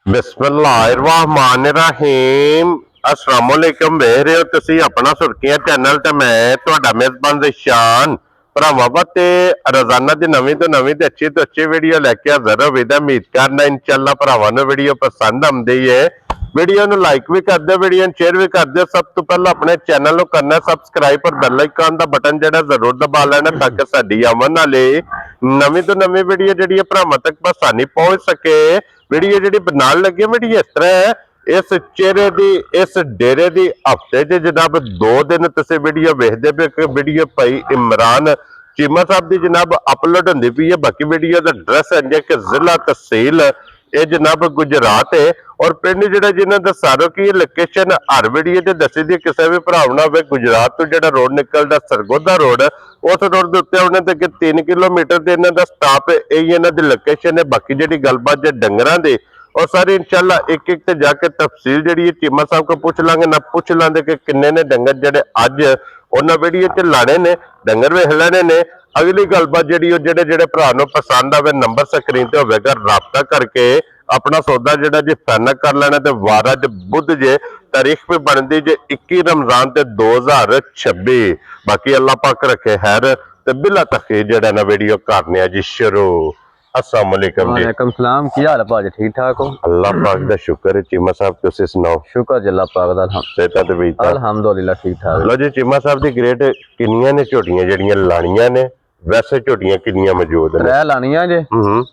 बिस्मिल्लाहिर्रहमानिर्रहीम अस्सलाम वालेकुम ਵੇਖ ਰਹੇ ਹੋ ਤੁਸੀਂ ਆਪਣਾ ਸੁਰਖੀਆਂ ਚੈਨਲ ਤੇ ਮੈਂ ਤੁਹਾਡਾ ਮੇਜ਼ਬਾਨ ਰਿਸ਼ਾਨ ਭਰਾਵਾਂ ਤੇ ਰੋਜ਼ਾਨਾ ਦੀ ਨਵੀਂ ਤੋਂ ਨਵੀਂ ਤੇ ਅੱਛੀ ਤੋਂ ਅੱਛੀ ਵੀਡੀਓ ਲੈ ਕੇ ਹਾਜ਼ਰ ਹੋਵੇ ਤਾਂ ਉਮੀਦ ਕਰਨਾ ਇਨਸ਼ਾਅੱਲਾ ਭਰਾਵਾਂ ਨੂੰ ਵੀਡੀਓ ਪਸੰਦ ਆਉਂਦੀ ਹੈ ਵੀਡੀਓ ਨੂੰ ਲਾਈਕ ਵੀ ਕਰ ਦਿਓ ਵੀਡੀਓ ਨੂੰ ਸ਼ੇਅਰ ਵੀ ਕਰ ਦਿਓ ਸਭ ਤੋਂ ਪਹਿਲਾਂ ਆਪਣੇ ਚੈਨਲ ਨੂੰ ਕਰਨਾ ਸਬਸਕ੍ਰਾਈਬ ਔਰ ਬੈਲ ਆਈਕਨ ਦਾ ਬਟਨ ਜਿਹੜਾ ਜ਼ਰੂਰ ਦਬਾ ਲੈਣਾ ਤਾਂ ਕਿ ਸਾਡੀ ਆਉਣ ਵਾਲੀ ਨਵੀਂ ਤੋਂ ਨਵੀਂ ਵੀਡੀਓ ਜਿਹੜੀ ਭਰਾਵਾਂ ਤੱਕ ਆਸਾਨੀ ਪਹੁੰਚ ਸਕੇ ਵੀਡੀਓ ਜਿਹੜੀ ਬਣਾਉਣ ਲੱਗੇ ਵੀਡੀਓ ਇਸ ਤਰ੍ਹਾਂ ਹੈ इस चेहरे दी इस डेरे दी हफ्ते च जनाब 2 दिन तुसीं वीडियो वेखदे पे कि वीडियो भाई इमरान चीमा साहब दी जनाब अपलोड होंदी पई है बाकी वीडियो दा एड्रेस है कि जिला तहसील ये जनाब गुजरात है और पिंड जिहड़ा जिन्हां दा सारो की लोकेशन हर वीडियो च दसी दी किसी भी भरा ना होवे गुजरात तो जिहड़ा रोड निकलदा सरगोदा रोड उस रोड दे उत्ते आउणे ते 3 किलोमीटर ते इन्हां दा स्टॉप है यही इन्हां दी लोकेशन है बाकी जिहड़ी गलबात जे डंगरां दी और सारे इंशाल्लाह एक एक ते जाके तफसील जी चीमा साहब को पूछ लांगे ना पूछ लांगे कि किन्ने ने डंगर जेडे अज उन्होंने वीडियो च लाने ने डंगर वेख लेने ने अगली गलबात जी जेडे जेडे भरा नूं पसंद आवे नंबर स्क्रीन ते होवेगा राबता करके अपना सौदा जेड़ा जी फाइनल कर लेना ते वार अज बुध जे तारीख पे बनती जे 21 रमजान ते 2026 बाकी अल्लाह पाक रखे खैर ते बिला तखीर जेड़ा ना वीडियो करने जी शुरू अस्सलाम वालेकुम जी वालेकुम सलाम की हाल है भाजी ठीक ठाक हो अल्लाह पाक दा शुक्र है चीमा साहब तुसी सुनाओ शुक्र जी अल्लाह पाक दा सेहत ते भी अल्हम्दुलिल्लाह ठीक ठाक लो जी चीमा साहब दी ग्रेड किन्नियां ने झोटियां जड़ियां लाणियां ने वैसे झोटियां किन्नियां मौजूद ने 3 लानियां जे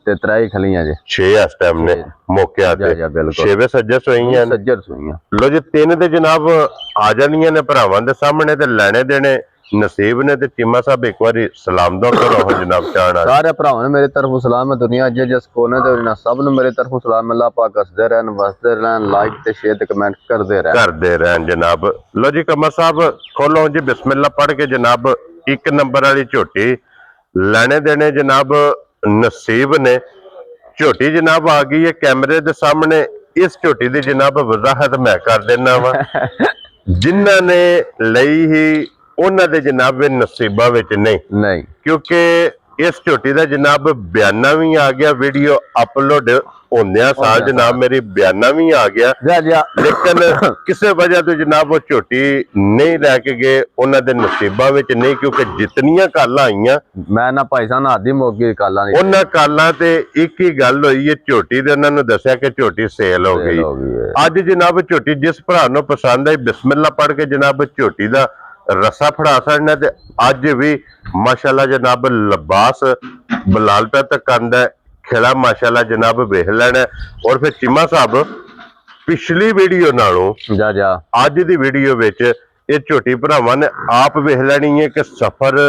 ते 3 ही खलियां जे 6 इस टाइम ने मौके आते जा बिल्कुल 6 सज्जर सोईयां ने सज्जर सोईयां लो जी 3 ते जनाब आ जानियां ने भरावां दे सामने ते लेने देने नसीब ने ते चीमा साहब एक बारी सलाम दो करो जनाब चाहना सारे भरावां ने मेरी तरफों सलाम है दुनिया जिस कोने ते ना सब ने मेरी तरफों सलाम अल्लाह पाक हसदे रहन वसदे रहन लाइक ते शेयर ते कमेंट करते रहन जनाब लो जी कमर साहब खोलो जी बिस्मिल्लाह पढ़ के जनाब 1 नंबर वाली झोटी लेने देने जनाब नसीब ने झोटी जनाब आ गई है कैमरे दे सामने इस झोटी दी जनाब वजाहत मैं कर देना वा जिन्हां ने लई ही उन्हां दे जनाब नसीबा विच नहीं क्योंकि इस झोटी का जनाब बयाना भी आ गया वीडियो अपलोड होंदिया साल जनाब मेरी बयाना भी आ गया लेकिन किसी वजह तो जनाब वो झोटी नहीं लैके गए उन्होंने नसीबा विच नहीं क्योंकि जितनियां कालां आईयां मैं ना भाई साहब आधी मोगी कालां दी उन्हां कालां ते एक ही गल होई है झोटी दे उन्हां नूं दस्सिया कि झोटी सेल हो गई अज जनाब झोटी जिस भरा नूं पसंद आई बिस्मिल्लाह पढ़ के जनाब झोटी दा रसा फड़ा सकना ते अज भी माशाल्लाह जनाब लिबास बलाल पे तक आंदा खिला माशाल्लाह जनाब वेख लेना और फिर चीमा साहब पिछली वीडियो नालों अज दी वीडियो विच ये झोटी भरावां ने आप वेख लेनी है कि सफर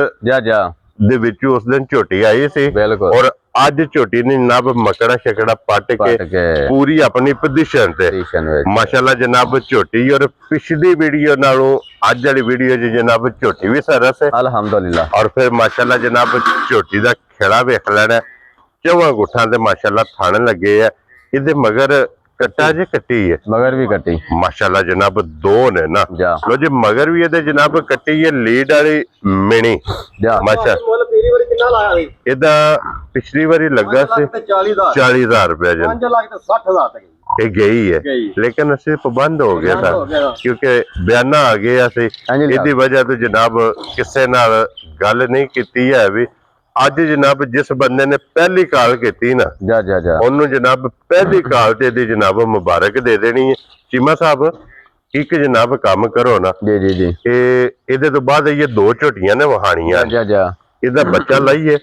दे विच उस दिन झोटी आई सी और अज झोटी ने जनाब मकड़ा शकड़ा पट के पूरी अपनी पोजीशन ते माशाल्लाह जनाब झोटी और पिछली वीडियो नालों अज वाली वीडियो च जनाब झोटी भी सरस है अल्हम्दुलिल्लाह और फिर माशाल्लाह जनाब झोटी दा खेड़ा वेख लेना चौवां गुठां ते माशाल्लाह थान लगे है इहदे मगर कट्टा जे कट्टी है मगर भी कट्टी माशाल्लाह जनाब 2 ने ना लो जी मगर भी ये जनाब कट्टी है लीड वाली मिनी माशाल्लाह ਇਹਦਾ ਪਿਛਲੀ ਵਾਰੀ ਲੱਗਾ ਸੀ 40000 रुपया जी 5 ਲੱਖ ਤੇ 60000 ਤੱਕ ਇਹ ਗਈ ਹੈ ਲੇਕਿਨ ਅਸੀਂ ਪਾਬੰਦ ਹੋ ਗਿਆ था क्योंकि बयाना आ गया ਸੀ ਇਹਦੀ ਵਜ੍ਹਾ ਤੋਂ ਜਨਾਬ ਕਿਸੇ ਨਾਲ ਗੱਲ ਨਹੀਂ ਕੀਤੀ ਹੈ ਵੀ ਅੱਜ ਜਨਾਬ ਜਿਸ ਬੰਦੇ ਨੇ ਪਹਿਲੀ ਕਾਲ ਕੀਤੀ ਨਾ ਉਹਨੂੰ ਜਨਾਬ ਪਹਿਲੀ ਕਾਲ ਤੇ ਇਹਦੀ ਜਨਾਬ ਮੁਬਾਰਕ ਦੇ ਦੇਣੀ ਹੈ ਚੀਮਾ ਸਾਹਿਬ ਇੱਕ ਜਨਾਬ ਕੰਮ ਕਰੋ ਨਾ ਜੀ ਇਹ ਇਹਦੇ ਤੋਂ ਬਾਅਦ ਇਹ 2 ਝੋਟੀਆਂ ਨੇ ਵਹਾਣੀਆਂ ਇਹਦਾ ਬੱਚਾ ਲਾਈਏ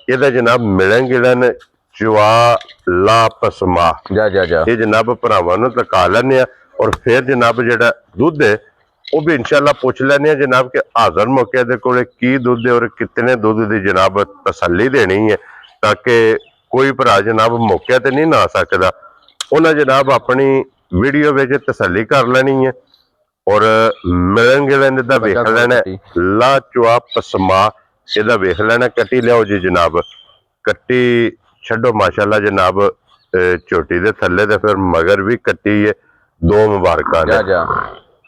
ਇਹਦਾ ਜਨਾਬ ਮਿਲਣ ਗਿਲਣ ਚਵਾ ਲਾ ਪਸਮਾ ਇਹ ਜਨਾਬ ਭਰਾਵਾਂ ਨੂੰ ਤਕਾ ਲੈਣੇ ਆ ਔਰ ਫਿਰ ਜਨਾਬ ਜਿਹੜਾ ਦੁੱਧ ਹੈ ਉਹ ਵੀ ਇਨਸ਼ਾਅੱਲਾ ਪੁੱਛ ਲੈਣੇ ਆ ਜਨਾਬ ਕਿ ਹਾਜ਼ਰ ਮੌਕੇ ਦੇ ਕੋਲੇ ਕੀ ਦੁੱਧ ਹੈ ਔਰ ਕਿਤਨੇ ਦੁੱਧ ਦੀ ਜਨਾਬ ਤਸੱਲੀ ਦੇਣੀ ਹੈ ਤਾਂ ਕਿ ਕੋਈ ਭਰਾ ਜਨਾਬ ਮੌਕੇ ਤੇ ਨਹੀਂ ਨਾ ਸਕਦਾ ਉਹਨਾਂ ਜਨਾਬ ਆਪਣੀ ਵੀਡੀਓ ਵਿੱਚ ਤਸੱਲੀ ਕਰ ਲੈਣੀ ਹੈ ਔਰ ਮਿਲਣ ਗਿਲਣ ਦਾ ਵੇਖ ਲੈਣਾ ਲਾ ਚਵਾ ਪਸਮਾ ਇਹਦਾ ਵੇਖ ਲੈਣਾ ਕੱਟੀ ਲਿਆਓ ਜੀ ਜਨਾਬ ਕੱਟੀ ਛੱਡੋ ਮਾਸ਼ਾਅੱਲਾ ਜਨਾਬ ਝੋਟੀ ਦੇ ਥੱਲੇ ਤੇ ਫਿਰ ਮਗਰ ਵੀ ਕੱਟੀ ਹੈ 2 ਮੁਬਾਰਕਾਂ ਨੇ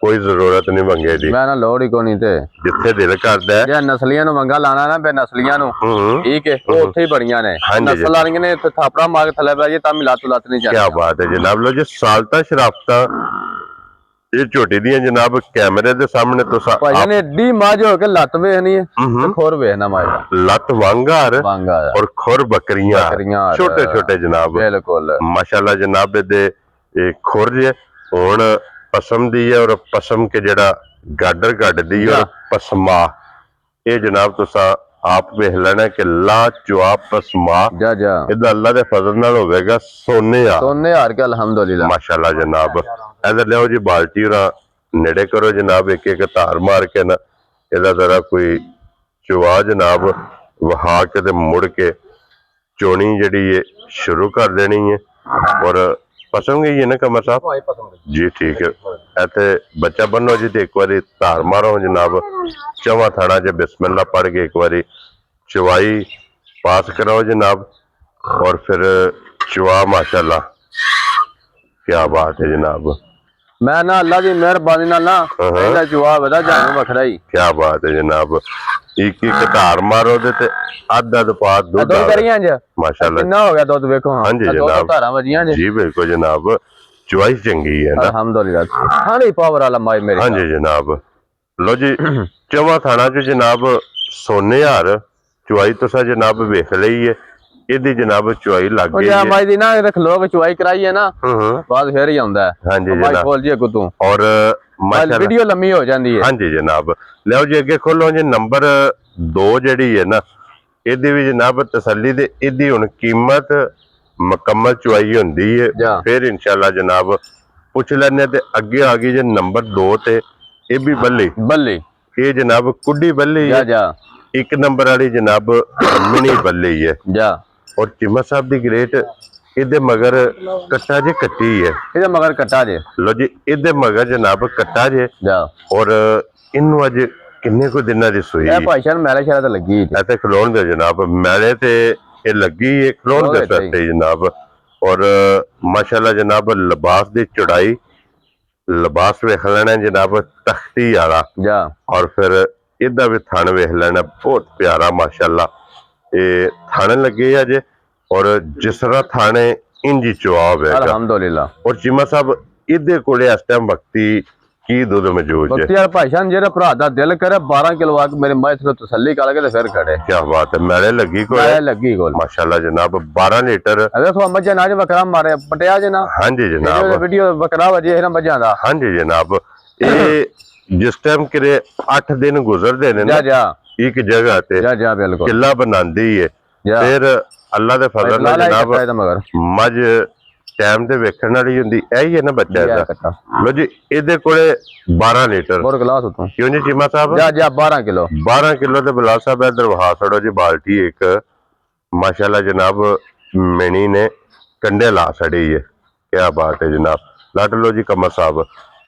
ਕੋਈ ਜ਼ਰੂਰਤ ਨਹੀਂ ਮੰਗੇ ਦੀ, ਮੈਂ ਨਾ ਲੋੜ ਹੀ ਕੋਈ ਨਹੀਂ ਤੇ ਜਿੱਥੇ ਦਿਲ ਕਰਦਾ ਹੈ। ਜੇ ਨਸਲੀਆਂ ਨੂੰ ਮੰਗਾ ਲਾਣਾ ਨਾ ਬੇ ਨਸਲੀਆਂ ਨੂੰ ਠੀਕ ਹੈ ਉਹ ਉੱਥੇ ਹੀ ਬੜੀਆਂ ਨੇ ਹਾਂਜੀ ਜੀ। ਨਸਲ ਵਾਲੀਆਂ ਨੇ ਇੱਥੇ ਥਾਪੜਾ ਮਾਰ ਕੇ ਥੱਲੇ ਪੈ ਜੇ ਤਾਂ ਵੀ ਲੱਤ ਨਹੀਂ ਕੀ ਜਾਂਦੀ। ਬਾਤ ਹੈ ਜਨਾਬ। ਲੋ ਜੀ ਸਾਲਤਾ ਸ਼ਰਾਫਤਾ ਇਹ ਝੋਟੀ ਦੀਆਂ ਜਨਾਬ ਕੈਮਰੇ ਦੇ ਸਾਹਮਣੇ ਤੁਸੀਂ ਭਾਈ ਨੇ ਏਡੀ ਮਾਜ ਹੋ ਕੇ ਲੱਤ ਵੇਖਣੀ ਹੈ ਤੇ ਖੋਰ ਵੇਖਣਾ ਮਾਜ ਲੱਤ ਵਾਂਗਾਰ ਵਾਂਗਾ ਔਰ ਖੁਰ ਬੱਕਰੀਆਂ ਛੋਟੇ ਛੋਟੇ ਜਨਾਬ ਬਿਲਕੁਲ ਮਾਸ਼ਾਅੱਲਾ ਜਨਾਬ ਦੇ ਇਹ ਖੁਰ ਜੇ ਹੁਣ ਪਸਮ ਦੀ ਹੈ ਔਰ ਪਸਮ ਕੇ ਜਿਹੜਾ ਗਾਡਰ ਗੱਡਦੀ ਔਰ ਪਸਮਾ ਇਹ ਜਨਾਬ ਤੁਸੀਂ ਆਪ ਵੇਖ ਲੈਣਾ ਕਿ ਲਾ ਜਵਾਬ ਪਸਮਾ ਜਾ ਜਾ ਇਹਦਾ ਅੱਲਾ ਦੇ ਫਜ਼ਲ ਨਾਲ ਹੋਵੇਗਾ ਸੋਨੇ ਹਾਰ ਕੇ ਅਲਹਮਦੁਲਿਲਾ ਮਾਸ਼ਾਅੱਲਾ ਜਨਾਬ। ਇਧਰ ਲਿਆਓ ਜੀ ਬਾਲਟੀ ਔਰ ਨੇੜੇ ਕਰੋ ਜਨਾਬ ਇੱਕ ਇੱਕ ਧਾਰ ਮਾਰ ਕੇ ਨਾ ਇਹਦਾ ਜ਼ਰਾ ਕੋਈ ਚਵਾ ਜਨਾਬ ਵਹਾ ਕੇ ਤੇ ਮੁੜ ਕੇ ਚੋਣੀ ਜਿਹੜੀ ਹੈ ਸ਼ੁਰੂ ਕਰ ਦੇਣੀ ਹੈ। ਔਰ ਪਸੰਦ ਗਈ ਹੈ ਨਾ ਕਮਰ ਸਾਹਿਬ ਜੀ ਠੀਕ ਹੈ। ਇੱਥੇ ਬੱਚਾ ਬੰਨੋ ਜੀ ਤੇ ਇੱਕ ਵਾਰੀ ਧਾਰ ਮਾਰੋ ਜਨਾਬ ਚਵਾ ਥਾਣਾ ਚ ਬਿਸਮਿल्लाह पढ़ के एक बारी चवाई पास कराओ जनाब और फिर चवा माशाल्लाह क्या बात है जनाब। मैं ना अल्लाह की मेहरबानी नाल ना ਇਹਦਾ ਜਵਾਬ ਇਹਦਾ ਜਾਨੂੰ ਵੱਖਰਾ ਹੀ क्या बात है जनाब। एक एक धार मारो ते ਅੱਧਾ ਪਾ ਦੁੱਧ ਦੋ ਕਰੀਆਂ ਜ माशाल्लाह ਕਿੰਨਾ ਹੋ ਗਿਆ ਦੁੱਧ ਵੇਖੋ ਹਾਂ ਹਾਂਜੀ ਦੋ ਜਨਾਬ ਧਾਰਾਂ ਵਜੀਆਂ जी बिल्कुल जनाब चवाई चंगी है ना ਅਲਹਮਦੁਲਿਲਾ ਖਾਣੀ ਪਾਵਰ ਵਾਲਾ ਮਾਈ ਮੇਰੇ हाँ जी जनाब। लो जी चवा थाना च जनाब सोने हार चुवाई तुसा जनाब वेख लई है ਇਹਦੀ ਜਨਾਬ ਚੁਆਈ ਲੱਗ ਗਈ ਹੈ ਮਾਈ ਦੀ ਨਾ ਰਖ ਲੋਗ ਚੁਆਈ ਕਰਾਈ ਹੈ ਨਾ ਬਾਅਦ ਫੇਰ ਹੀ ਆਉਂਦਾ ਹੈ ਹਾਂਜੀ ਮਾਈ ਖੋਲ ਜੀ ਗੁੱਤੋਂ ਔਰ ਮਾਸ਼ਾਅੱਲਾ ਵੀਡੀਓ ਲੰਮੀ ਹੋ ਜਾਂਦੀ ਹੈ। ਹਾਂਜੀ ਜਨਾਬ ਲਿਓ ਜੀ ਅੱਗੇ ਖੋਲੋ ਜੀ ਨੰਬਰ 2 ਜਿਹੜੀ ਹੈ ਨਾ ਇਹਦੀ ਵੀ ਜਨਾਬ ਤਸੱਲੀ ਦੇ ਇਹਦੀ ਹੁਣ ਕੀਮਤ ਮੁਕੰਮਲ ਚੁਆਈ ਹੁੰਦੀ ਹੈ ਫਿਰ ਇਨਸ਼ਾਅੱਲਾ ਜਨਾਬ ਪੁੱਛ ਲੈਣੇ ਤੇ ਅੱਗੇ ਆ ਗਈ ਜੇ ਨੰਬਰ 2 ਤੇ ਇਹ ਵੀ ਬੱਲੀ ਇਹ ਜਨਾਬ ਕੁੱਡੀ ਬੱਲੀ ਹੈ ਜਾ ਇੱਕ ਨੰਬਰ ਵਾਲੀ ਜਨਾਬ ਮਿਨੀ ਬੱਲੀ ਹੈ ਜਾ ਔਰ ਚਿਮਾ ਸਾਹਿਬ ਦੀ ਗ੍ਰੇਟ ਇਹਦੇ ਮਗਰ ਕੱਟਾ ਜੇ ਕੱਟੀ ਹੈ ਇਹਦੇ ਮਗਰ ਕੱਟਾ ਜੇ ਲੋ ਜੀ ਇਹਦੇ ਮਗਰ ਜਨਾਬ ਕੱਟਾ ਜੇ ਜਾ ਔਰ ਇਹਨੂੰ ਅੱਜ ਕਿੰਨੇ ਕੁ ਦਿਨਾਂ ਦੀ ਸੂਈ ਇਹ ਭਾਈਸ਼ਾਨ ਮੈਲੇ ਸ਼ਾਇਦ ਲੱਗੀ ਇਹ ਤੇ ਖਲੋਣ ਦੇ ਜਨਾਬ ਮੈਲੇ ਤੇ ਇਹ ਲੱਗੀ ਹੈ ਖਲੋਣ ਦੇ ਸਸਤੇ ਜਨਾਬ। ਔਰ ਮਾਸ਼ਾਅੱਲਾ ਜਨਾਬ ਲਿਬਾਸ ਦੀ ਚੜਾਈ ਲਿਬਾਸ ਵੇਖ ਲੈਣਾ ਜਨਾਬ ਤਖਤੀ ਵਾਲਾ ਜਾ ਔਰ ਫਿਰ ਇਹਦਾ ਵੀ ਥਣ ਵੇਖ ਲੈਣਾ ਬਹੁਤ ਪਿਆਰਾ ਮਾਸ਼ਾਅੱਲਾ ਇਹ ਥਣ ਲੱਗੇ ਆ ਜੇ ਔਰ ਜਿਸ ਤਰ੍ਹਾਂ ਥਾਣੇ ਇੰਜੀ ਜਵਾਬ ਹੈ ਅਲਹਮਦੁਲਿਲਾ। ਔਰ ਚੀਮਾ ਸਾਹਿਬ ਇਹਦੇ ਕੋਲੇ ਇਸ ਟਾਈਮ ਵਕਤੀ ਕੀ ਦੁੱਧ ਮੌਜੂਦ ਹੈ ਯਾਰ ਭਾਈਸ਼ਾਨ ਜਿਹੜਾ ਭਰਾ ਦਾ ਦਿਲ ਕਰੇ 12 ਕਿਲੋ ਆ ਕੇ ਮੇਰੇ ਮਾਇ ਤੋਂ ਤਸੱਲੀ ਕਰ ਕੇ ਤੇ ਫਿਰ ਖੜੇ ਕੀ ਬਾਤ ਹੈ ਮੈਲੇ ਲੱਗੀ ਕੋਲ ਮਾਸ਼ਾਅੱਲਾ ਜਨਾਬ 12 ਲੀਟਰ ਵੇਖੋ ਮੱਝਾਂ ਨਾਲ ਵਕਰਾ ਮਾਰੇ ਪਟਿਆ ਜੇ ਨਾ ਹਾਂਜੀ ਜਨਾਬ ਵੀਡੀਓ ਵਕਰਾ ਵਜੇ ਇਹਨਾਂ ਮੱਝਾਂ ਦਾ ਹਾਂਜੀ ਜਨਾਬ। ਇਹ ਜਿਸ ਟਾਈਮ ਕਿਰੇ 8 ਦਿਨ ਗੁਜ਼ਰਦੇ ਨੇ ਨਾ ਇੱਕ ਜਗ੍ਹਾ ਤੇ ਜਾ ਬਿਲਕੁਲ ਕਿਲਾ ਬਣਾਉਂਦੀ ਹੈ ਫਿਰ ਅੱਲਾ ਦੇ ਫਜ਼ਲ ਨਾਲ ਜਨਾਬ ਮੱਝ ਟਾਈਮ ਤੇ ਵੇਖਣ ਵਾਲੀ ਹੁੰਦੀ ਇਹੀ ਹੈ ਨਾ ਬੱਚਾ ਦਾ। ਲੋ ਜੀ ਇਹਦੇ ਕੋਲੇ 12 ਲੀਟਰ ਹੋਰ ਗਲਾਸ ਉਤੋਂ ਕਿਉਂ ਜੀ ਚੀਮਾ ਸਾਹਿਬ ਜਾ 12 ਕਿਲੋ ਤੇ ਬਲਾ ਸਾਹਿਬ ਇਧਰ ਵਹਾ ਛੜੋ ਜੀ ਬਾਲਟੀ ਇੱਕ ਮਾਸ਼ਾਅੱਲਾ ਜਨਾਬ ਮੈਣੀ ਨੇ ਕੰਡੇ ਲਾ ਛੜੀ ਹੈ ਕੀ ਬਾਤ ਹੈ ਜਨਾਬ। ਲੱਟ ਲੋ ਜੀ ਕਮਰ ਸਾਹਿਬ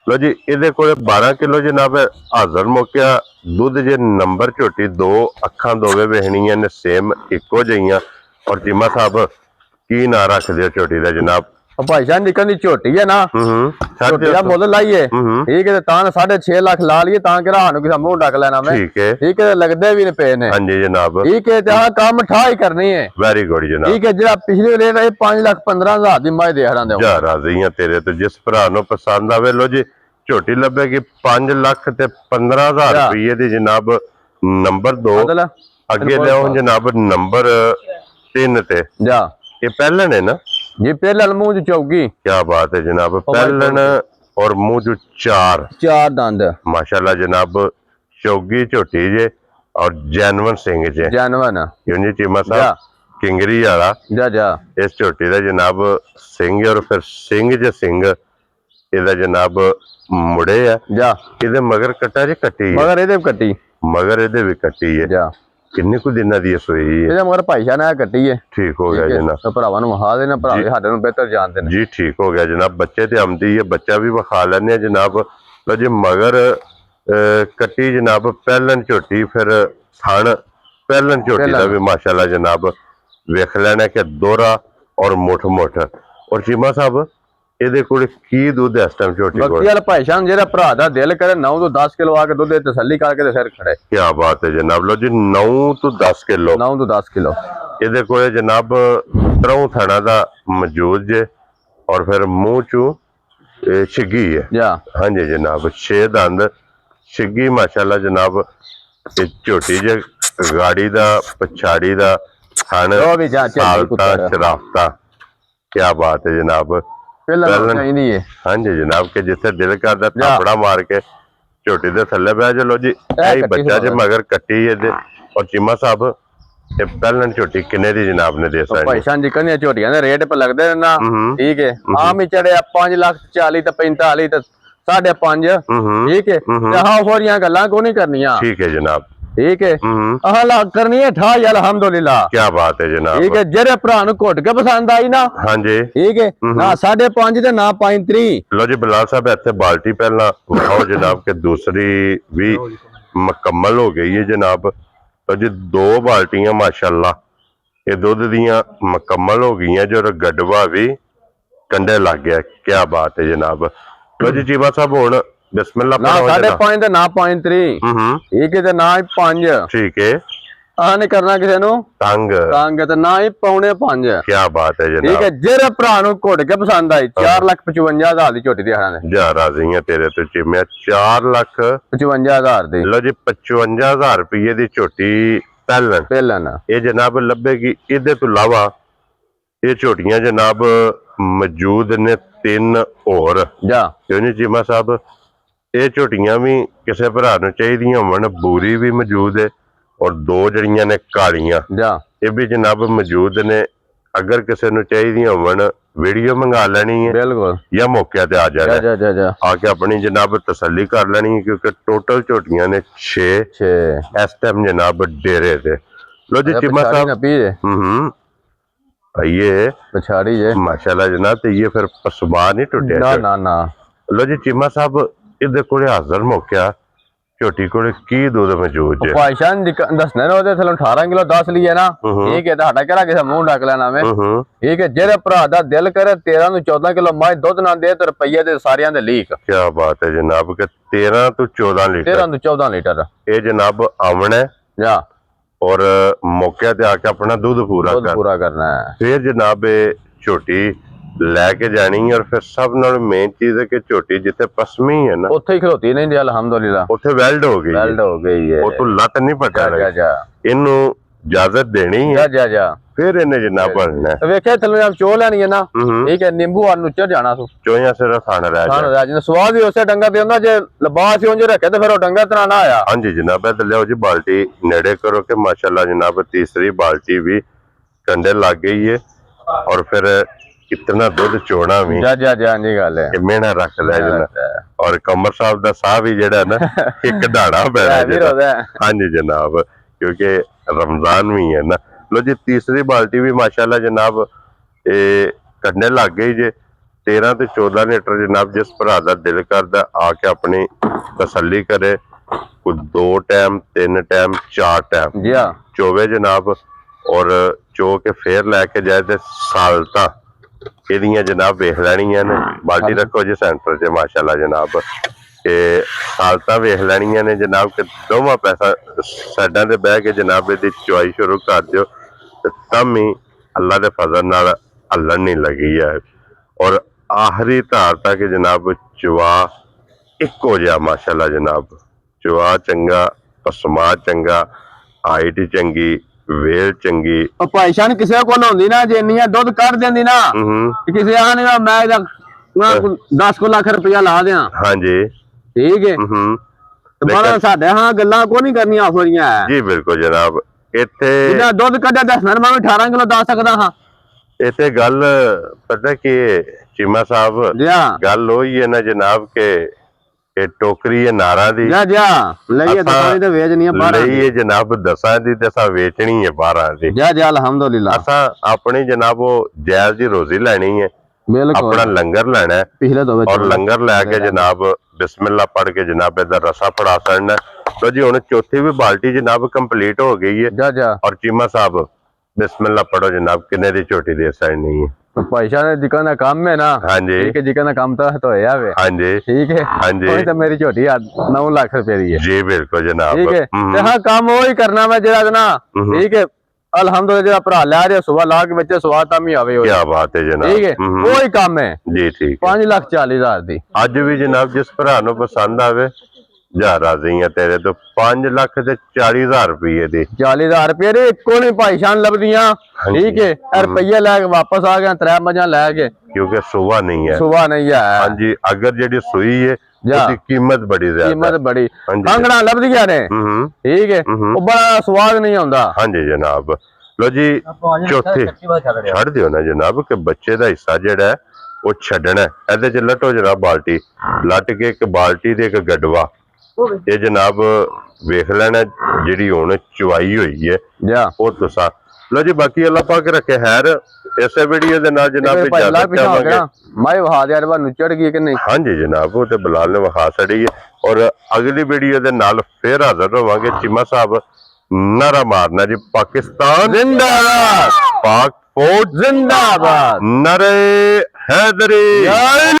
ਲੋ ਜੀ ਇਹਦੇ ਕੋਲੇ 12 ਕਿਲੋ ਜਨਾਬ ਹਾਜ਼ਰ ਮੌਕਿਆ ਦੁੱਧ ਜੇ ਨੰਬਰ ਝੋਟੀ 2 ਅੱਖਾਂ ਦੋਵੇਂ ਵੇਖਣੀਆਂ ਨੇ ਸੇਮ ਇੱਕੋ ਜਿਹੀਆਂ। ਔਰ ਚੀਮਾ ਸਾਹਿਬ ਕੀ ਨਾਂ ਰੱਖਦੇ ਝੋਟੀ ਦਾ ਜਨਾਬ? ਭਾਈਸ਼ਾਨ ਨਿਕਲ ਦੀ ਝੋਟੀ ਹੈ ਨਾ ਝੋਟੀ ਦਾ ਮੁੱਲ ਲਾਈਏ ਠੀਕ ਹੈ ਤਾਂ 6.5 ਲੱਖ ਲਾ ਲਈਏ ਤਾਂ ਕਿ ਸਾਨੂੰ ਕਿਸੇ ਮੂੰਹ ਡੱਕ ਲੈਣਾ ਮੈਂ ਠੀਕ ਹੈ ਲੱਗਦੇ ਵੀ ਨੇ ਪਏ ਨੇ ਹਾਂਜੀ ਜਨਾਬ ਠੀਕ ਹੈ ਤੇ ਕੰਮ ਠਾ ਹੀ ਕਰਨੀ ਹੈ ਵੈਰੀ ਗੁੱਡ ਜਨਾਬ ਠੀਕ ਹੈ ਜਿਹੜਾ ਪਿਛਲੇ ਵੇਲੇ ਇਹ 5,15,000 ਦੀ ਮੈਂ ਦੇਖ ਰਾਂ ਦੇ ਜਾ ਰਾਜ਼ੀਆਂ ਤੇਰੇ ਤੇ ਜਿਸ ਭਰਾ ਨੂੰ ਪਸੰਦ ਆਵੇ ਲੋ ਜੀ ਝੋਟੀ ਲੱਭੇਗੀ 5 ਲੱਖ ਤੇ 15,000 ਰੁਪਏ ਦੀ ਜਨਾਬ ਨੰਬਰ 2 ਅੱਗੇ ਲਿਆਓ ਜਨਾਬ ਨੰਬਰ 3 ਤੇ ਜਾ ਇਹ ਪਹਿਲਣ ਹੈ ਨਾ जी पहलन मुंह चौकी क्या बात है जनाब पहलन और मुंह चार दंद माशाल्लाह जनाब चौगी झोटी जे और जैनवन सिंह जे जैनवन क्यों जी चीमा साहब किंगरी वाला जा इस झोटी का जनाब सिंह और फिर सिंह जे सिंह इहदा जनाब मुड़े है जा इहदे मगर कट्टा जे कट्टी मगर इहदे भी कट्टी है जा ਕਿੰਨੇ ਕੁ ਦਿਨਾਂ ਦੀ ਸੋਈ ਹੈ ਇਹਦੇ ਮਗਰ ਭਾਈਸ਼ਾਨ ਆ ਕੱਟੀ ਹੈ ਠੀਕ ਹੋ ਗਿਆ ਜਨਾਬ ਭਰਾਵਾਂ ਨੂੰ ਵਿਖਾ ਦੇਣਾ ਭਰਾ ਸਾਡੇ ਨੂੰ ਬਿਹਤਰ ਜਾਣਦੇ ਨੇ ਜੀ ਠੀਕ ਹੋ ਗਿਆ ਜਨਾਬ ਬੱਚੇ ਤੇ ਆਮਦੀ ਹੈ ਬੱਚਾ ਵੀ ਵਿਖਾ ਲੈਣੇ ਆ ਜਨਾਬ ਲੋ ਜੀ ਮਗਰ ਕੱਟੀ ਜਨਾਬ ਪਹਿਲਨ ਝੋਟੀ ਫਿਰ ਥਣ ਪਹਿਲਨ ਝੋਟੀ ਦਾ ਵੀ ਮਾਸ਼ਾਅੱਲਾ ਜਨਾਬ ਵੇਖ ਲੈਣਾ ਕਿ ਦੋਰਾ ਔਰ ਮੁੱਠ ਔਰ ਚੀਮਾ ਸਾਹਿਬ ਇਹਦੇ ਕੋਲ ਕੀ ਦੁੱਧ ਇਸ ਟਾਈਮ ਝੋਟੀ ਕੋਲ? ਬਖਤੀ ਵਾਲਾ ਭਾਈ ਸਾਹਿਬ ਜਿਹੜਾ ਭਰਾ ਦਾ ਦਿਲ ਕਰੇ 9 ਤੋਂ 10 ਕਿਲੋ ਆ ਕੇ ਦੁੱਧ ਦੀ ਤਸੱਲੀ ਕਰਕੇ ਤੇ ਫਿਰ ਖੜੇ। ਕੀ ਬਾਤ ਹੈ ਜਨਾਬ। ਲੋ ਜੀ 9 ਤੋਂ 10 ਕਿਲੋ 9 ਤੋਂ 10 ਕਿਲੋ ਇਹਦੇ ਕੋਲ ਜਨਾਬ 3 ਥਣਾ ਦਾ ਮੌਜੂਦ ਜੇ ਔਰ ਫਿਰ ਮੂੰਹ ਚੋਂ ਛਿੱਗੀ ਹੈ। ਜਾ ਹਾਂਜੀ ਜਨਾਬ 6 ਦੰਦ ਛਿੱਗੀ ਮਾਸ਼ਾਅੱਲਾ ਜਨਾਬ। ਇਹ ਝੋਟੀ ਜੇ ਗਾੜੀ ਦਾ ਪਛਾੜੀ ਦਾ ਥਣ ਉਹ ਵੀ ਜਾ ਸਾਲਤਾ ਸ਼ਰਾਫਤਾ। ਕੀ ਬਾਤ ਹੈ ਜਨਾਬ। ਪਹਿਲਾਂ ਚਾਹੀਦੀ ਹੈ। ਹਾਂਜੀ ਜਨਾਬ ਕਿ ਜਿੱਥੇ ਦਿਲ ਕਰਦਾ ਥਾਪੜਾ ਮਾਰ ਕੇ ਝੋਟੀ ਦੇ ਥੱਲੇ ਬਹਿ ਚਲੋ ਜੀ। ਇਹ ਬੱਚਾ ਜੇ ਮਗਰ ਕੱਟੀ ਇਹਦੇ। ਔਰ ਚੀਮਾ ਸਾਹਿਬ ਇਹ ਪਹਿਲਾਂ ਝੋਟੀ ਕਿੰਨੇ ਦੀ ਜਨਾਬ ਨੇ ਦੇ ਸਕਦੀ? ਭਾਈ ਸਾਹਿਬ ਜੀ ਕਹਿੰਦੇ ਝੋਟੀਆਂ ਦੇ ਰੇਟ ਪੇ ਲੱਗਦੇ ਨੇ ਨਾ, ਠੀਕ ਹੈ। ਆਮ ਹੀ ਚੜਿਆ 5,40,000 ਤੇ 45 ਤੇ 5.5, ਠੀਕ ਹੈ। ਤੇ ਹਾਂ ਹੋਰੀਆਂ ਗੱਲਾਂ ਕੋ ਨਹੀਂ ਕਰਨੀਆਂ, ਠੀਕ ਹੈ ਜਨਾਬ। ठीक है हाँ लाख करनी है ठा यार अल्हम्दुलिल्लाह। क्या बात है जनाब। ठीक है जेरे भरा नु घुट के पसंद आई ना। हाँ जी ठीक है ना 5.5 ते ना 5.3। लो जी बिलाल साहब इत्थे बाल्टी पहला विखाओ जनाब के दूसरी भी मुकम्मल हो गई है जनाब। तो जी 2 बाल्टियां माशाल्लाह ये दुध दियां मुकम्मल हो गई हैं जो गडवा भी कंडे लग गया। क्या बात है जनाब। लो जी चीमा साहब हुण बिस्मिल्लाह ना 5.5 ते ना 5.3, ठीक है ते ना ही 5, ठीक है। आ नहीं करना किसी नु तंग तंग ते ना ही 4.5। क्या बात है जनाब। ठीक है जेरे भरा नु घुट के पसंद आई 4,55,000 दी झोटी दी खाना ने जा राजी है तेरे तो चिम्या 4,55,000 दी। लो जी 55,000 रुपये दी झोटी पहलन ये जनाब लभेगी। इहदे तो इलावा ये झोटियां जनाब मौजूद ने 3 होर जा क्यों नहीं चीमा साहब। ਇਹ ਝੋਟੀਆਂ ਵੀ ਕਿਸੇ ਭਰਾ ਨੂੰ ਚਾਹੀਦੀਆਂ ਹੋਣ ਬੂਰੀ ਵੀ ਮੌਜੂਦ ਹੈ ਔਰ 2 ਜਿਹੜੀਆਂ ਨੇ ਕਾਲੀਆਂ ਇਹ ਵੀ ਜਨਾਬ ਮੌਜੂਦ ਨੇ। ਅਗਰ ਕਿਸੇ ਨੂੰ ਚਾਹੀਦੀਆਂ ਹੋਣ ਵੀਡੀਓ ਮੰਗਾ ਲੈਣੀ ਹੈ ਬਿਲਕੁਲ ਜਾਂ ਮੌਕੇ ਤੇ ਆ ਜਾਣਾ ਆ ਕੇ ਆਪਣੀ ਜਨਾਬ ਤਸੱਲੀ ਕਰ ਲੈਣੀ ਹੈ ਕਿਉਂਕਿ ਟੋਟਲ ਝੋਟੀਆਂ ਨੇ 6 ਇਸ ਟਾਈਮ ਜਨਾਬ ਡੇਰੇ ਤੇ। ਲੋ ਜੀ ਚੀਮਾ ਸਾਹਿਬ ਆइए पछाड़ी है माशाल्लाह जनाब। तो ये फिर पसमा नहीं टूटे ना ना ना। लो जी चीमा साहब ਇਹਦੇ ਕੋਲੇ ਹਾਜ਼ਰ ਮੌਕਿਆ ਝੋਟੀ ਕੋਲੇ ਕੀ ਦੁੱਧ ਮੌਜੂਦ ਹੈ? ਭਾਈਸ਼ਾਨ ਦੱਸਣਾ ਨਾ ਉਹਦੇ ਥੱਲੇ 18 ਕਿਲੋ 10 ਲਈ ਹੈ ਨਾ, ਠੀਕ ਹੈ। ਤੁਹਾਡਾ ਕਿਹੜਾ ਕਿਸੇ ਮੂੰਹ ਢੱਕ ਲੈਣਾ ਵੇ, ਠੀਕ ਹੈ। ਜਿਹੜੇ ਭਰਾ ਦਾ ਦਿਲ ਕਰੇ 13 ਨੂੰ 14 ਕਿਲੋ ਮੱਝ ਦੁੱਧ ਨਾ ਦੇ ਤੇ ਰੁਪਈਏ ਦੇ ਸਾਰਿਆਂ ਦੇ ਲੀਕ। ਕੀ ਬਾਤ ਹੈ ਜਨਾਬ ਕਿ 13 ਤੋਂ 14 ਲੀਟਰ 13 ਤੋਂ 14 ਲੀਟਰ ਇਹ ਜਨਾਬ ਆਵਣ ਹੈ ਜਾ ਔਰ ਮੌਕੇ ਤੇ ਆ ਕੇ ਆਪਣਾ ਦੁੱਧ ਪੂਰਾ ਕਰਨਾ ਹੈ। ਫਿਰ ਜਨਾਬ ਇਹ ਝੋਟੀ ਲੈ ਕੇ ਜਾਣੀ ਔਰ ਫਿਰ ਸਭ ਨਾਲ ਮੇਨ ਚੀਜ਼ ਹੈ ਕਿ ਝੋਟੀ ਜਿੱਥੇ ਪਸਮੀ ਹੈ ਨਾ ਉੱਥੇ ਹੀ ਖਲੋਤੀ ਨਹੀਂ ਦੀ ਅਲਹਮਦੁਲਿਲਾ। ਉੱਥੇ ਵੈਲਡ ਹੋ ਗਈ ਹੈ ਉਹ ਤੋਂ ਲੱਤ ਨਹੀਂ ਪਟਾ ਇਹਨੂੰ ਇਜਾਜ਼ਤ ਦੇਣੀ ਹੈ ਜਾ ਫਿਰ ਇਹਨੇ ਜਿੰਨਾ ਬਣਨਾ ਵੇਖਿਆ ਥੱਲੇ ਆਪ ਚੋ ਲੈਣੀ ਹੈ ਨਾ, ਠੀਕ ਹੈ। ਨਿੰਬੂ ਆਲੂ ਚ ਜਾਣਾ ਸੋ ਚੋਇਆ ਸਿਰ ਖਾਣ ਰਹਿ ਜਾ ਸਵਾਦ ਹੀ ਉਸੇ ਡੰਗਾ ਦੇ ਹੁੰਦਾ ਜੇ ਲਬਾਸ ਹੀ ਉਂਝ ਰੱਖੇ ਤੇ ਫਿਰ ਉਹ ਡੰਗਾ ਤਰਾ ਨਾ ਆਇਆ। ਹਾਂਜੀ ਜਨਾਬ ਤੇ ਲਿਆਓ ਜੀ ਬਾਲਟੀ ਨੇੜੇ ਕਰੋ ਕਿ ਮਾਸ਼ਾਅੱਲਾ ਜਨਾਬ ਤੀਸਰੀ ਬਾਲਟੀ ਵੀ ਕੰਡੇ ਲੱਗ ਗਈ ਹੈ ਔਰ ਫਿਰ कितना दूध चोना भी जी गल है मेहना रख लिया जना और कमर साहब दा साह भी जेड़ा ना एक ढाड़ा पैना। हाँ जी जनाब क्योंकि रमजान भी है ना। लो जी तीसरी बाल्टी भी माशाल्लाह जनाब कंडे लग गई जे 13 ते 14 लीटर जनाब। जिस भरा दा दिल करदा आके अपनी तसल्ली करे कोई 2 टाइम 3 टाइम 4 टाइम चोवे जनाब और चो के फिर लैके जाए ते सालता ਇਹਦੀਆਂ ਜਨਾਬ ਵੇਖ ਲੈਣੀਆਂ ਨੇ। ਬਾਲਟੀ ਰੱਖੋ ਜੀ ਸੈਂਟਰ 'ਚ ਮਾਸ਼ਾਅੱਲਾ ਜਨਾਬ ਤੇ ਹਾਲਤਾਂ ਵੇਖ ਲੈਣੀਆਂ ਨੇ ਜਨਾਬ ਕਿ ਦੋਵਾਂ ਪੈਸਾ ਸਾਡਾਂ ਤੇ ਬਹਿ ਕੇ ਜਨਾਬ ਇਹਦੀ ਚੁਆਈ ਸ਼ੁਰੂ ਕਰ ਦਿਓ ਤੇ ਤਾਂ ਵੀ ਅੱਲਾ ਦੇ ਫਜ਼ਲ ਨਾਲ ਹੱਲਣ ਨਹੀਂ ਲੱਗੀ ਹੈ ਔਰ ਆਖਰੀ ਧਾਰ ਤੱਕ ਜਨਾਬ ਚੁਆ ਇੱਕੋ ਜਿਹਾ ਮਾਸ਼ਾਅੱਲਾ ਜਨਾਬ। ਚੁਆ ਚੰਗਾ ਪਸਮਾ ਚੰਗਾ ਹਾਈਟ ਚੰਗੀ ਵੇਲ ਚੰਗੀ। ਉਹ ਭਾਈਸ਼ਾਨ ਕਿਸੇ ਕੋਲ ਹੁੰਦੀ ਨਾ ਜੇ ਇੰਨੀਆਂ ਦੁੱਧ ਕੱਢ ਦਿੰਦੀ ਨਾ ਕਿਸੇ ਆ ਨਹੀਂ ਮੈਂ 10 ਲੱਖ ਰੁਪਇਆ ਲਾ ਦਿਆਂ। ਹਾਂਜੀ ਠੀਕ ਹੈ ਤੇ ਸਾਡੇ ਹਾਂ ਗੱਲਾਂ ਕੋ ਨਹੀਂ ਕਰਨੀਆਂ ਹੋਰੀਆਂ ਜੀ। ਬਿਲਕੁਲ ਜਨਾਬ ਇੱਥੇ ਜਿੰਨਾ ਦੁੱਧ ਕੱਢਿਆ ਦੱਸਣਾ ਮੈਂ 18 ਕਿਲੋ ਦੱਸ ਸਕਦਾ ਹਾਂ। ਇੱਥੇ ਗੱਲ ਪਤਾ ਕੀ ਚੀਮਾ ਸਾਹਿਬ ਗੱਲ ਹੋਈ ਹੈ ਨਾ ਜਨਾਬ ਕਿ ਇਹ ਟੋਕਰੀ ਹੈ ਨਾਰਾਂ ਦੀ ਲਈਏ ਦਸਾਂ ਦੀ ਵੇਚਣੀ ਹੈ 12 ਲਈਏ ਜਨਾਬ ਦਸਾਂ ਦੀ ਤੇ ਅਸਾਂ ਵੇਚਣੀ ਹੈ 12 ਦੀ ਅਲਹਮਦੁਲਿਲਾ। ਅਸਾਂ ਆਪਣੀ ਜਨਾਬ ਉਹ ਜਾਇਜ਼ ਦੀ ਰੋਜ਼ੀ ਲੈਣੀ ਹੈ ਆਪਣਾ ਲੰਗਰ ਲੈਣਾ ਹੈ ਔਰ ਲੰਗਰ ਲੈ ਕੇ ਜਨਾਬ ਬਿਸਮਿल्लाह ਪੜ ਕੇ ਜਨਾਬ ਇਹਦਾ ਰਸਾ ਫੜਾ ਛੱਡਣਾ। ਲੋ ਜੀ ਹੁਣ ਚੌਥੀ ਵੀ ਬਾਲਟੀ ਜਨਾਬ ਕੰਪਲੀਟ ਹੋ ਗਈ ਹੈ ਔਰ ਚੀਮਾ ਸਾਹਿਬ ਬਿਸਮਿल्लाह ਪੜੋ ਜਨਾਬ ਕਿੰਨੇ ਦੀ ਝੋਟੀ ਦੇ ਸਾਈਡ ਨਹੀਂ ਹੈ? ਭਾਈਸ਼ਾ ਨੇ ਜਿਕਾਂ ਦਾ ਕੰਮ ਹੈ ਨਾ ਹਾਂਜੀ ਠੀਕ ਹੈ ਜਿਕਾਂ ਦਾ ਕੰਮ ਤਾਂ ਹੋਇਆ ਵੇ ਹਾਂਜੀ ਠੀਕ ਹੈ ਹਾਂਜੀ ਉਹ ਤਾਂ ਮੇਰੀ ਝੋਟੀ 9 ਲੱਖ ਰੁਪਏ ਦੀ ਹੈ ਜੀ ਬਿਲकुल जनाब ਠੀਕ ਹੈ ਤੇ ਹਾਂ ਕੰਮ ਉਹ ਹੀ ਕਰਨਾ ਮੈਂ ਜਿਹੜਾ ਨਾ ਠੀਕ ਹੈ ਅਲਹਮਦੁਲਿਲਾ ਜਿਹੜਾ ਭਰਾ ਲੈ ਰਿਹਾ ਸੁਬਾ ਲਾ ਕੇ ਬੱਚੇ ਸਵਾਦ ਤਾਂ ਵੀ ਆਵੇ क्या बात है जनाब ਠੀਕ ਹੈ ਉਹ ਹੀ ਕੰਮ ਹੈ जी ठीक 5,40,000 ਦੀ ਅੱਜ ਵੀ ਜਨਾਬ ਜਿਸ ਭਰਾ ਨੂੰ ਪਸੰਦ ਆਵੇ ਜਾ ਰਾਜ਼ੀ ਆ ਤੇਰੇ ਤੋਂ 5,40,000 ਰੁਪਏ ਦੀ 40,000 ਰੁਪਏ ਦੇ ਇੱਕੋ ਨਹੀਂ ਭਾਈਸ਼ਾਨ ਲੱਭਦੀਆਂ ਠੀਕ ਹੈ ਇਹ ਰੁਪਈਆ ਲੈ ਕੇ ਵਾਪਸ ਆ ਗਿਆ 3 ਮੱਝਾਂ ਲੈ ਕੇ ਕਿਉਂਕਿ ਸੁਬਾ ਨਹੀਂ ਹੈ ਸੁਬਾ ਨਹੀਂ ਹੈ ਹਾਂਜੀ ਅਗਰ ਜਿਹੜੀ ਸੂਈ ਹੈ ਉਹਦੀ ਕੀਮਤ ਬੜੀ ਜ਼ਿਆਦਾ ਕੀਮਤ ਬੜੀ ਹਾਂਜੀ। ਅੰਗਣਾ ਲੱਭਦੀਆਂ ਨੇ ਠੀਕ ਹੈ ਉਹ ਬੜਾ ਸਵਾਦ ਨਹੀਂ ਆਉਂਦਾ ਹਾਂਜੀ ਜਨਾਬ ਲੋ ਜੀ ਚੌਥੀ ਛੱਡ ਦਿਓ ਨਾ ਜਨਾਬ ਕਿ ਬੱਚੇ ਦਾ ਹਿੱਸਾ ਜਿਹੜਾ ਹੈ ਉਹ ਛੱਡਣਾ ਹੈ। ਇਹਦੇ ਚ ਲਟੋ ਜਨਾਬ ਬਾਲਟੀ ਲੱਟ ਕੇ ਇੱਕ ਬਾਲਟੀ ਦੇ ਇੱਕ ਗੱਡਵਾ ਇਹ ਜਨਾਬ ਵੇਖ ਲੈਣਾ ਜਿਹੜੀ ਹੁਣ ਚੁਆਈ ਹੋਈ ਹੈ ਜਾ ਉਹ ਤੁਸੀਂ ਲੋ ਜੀ ਬਾਕੀ ਅੱਲਾਹ ਪਾਕ ਰੱਖੇ ਖੈਰ ਇਸੇ ਵੀਡੀਓ ਦੇ ਨਾਲ ਜਨਾਬ ਇਜਾਜ਼ਤ ਚਾਹਾਂਗੇ ਮੈਂ ਵਹਾ ਦਿਆ ਤੁਹਾਨੂੰ ਚੜ ਗਈ ਕਿ ਨਹੀਂ ਹਾਂਜੀ ਜਨਾਬ ਉਹ ਤੇ ਬਲਾਲ ਨੇ ਵਖਾ ਛੜੀ ਹੈ ਔਰ ਅਗਲੀ ਵੀਡੀਓ ਦੇ ਨਾਲ ਫੇਰ ਹਾਜ਼ਰ ਹੋਵਾਂਗੇ ਚੀਮਾ ਸਾਹਿਬ ਨਾਰਾ ਮਾਰਨਾ ਜੀ ਪਾਕਿਸਤਾਨ ਜ਼ਿੰਦਾਬਾਦ पाक फौज जिंदाबाद नरे हैदरी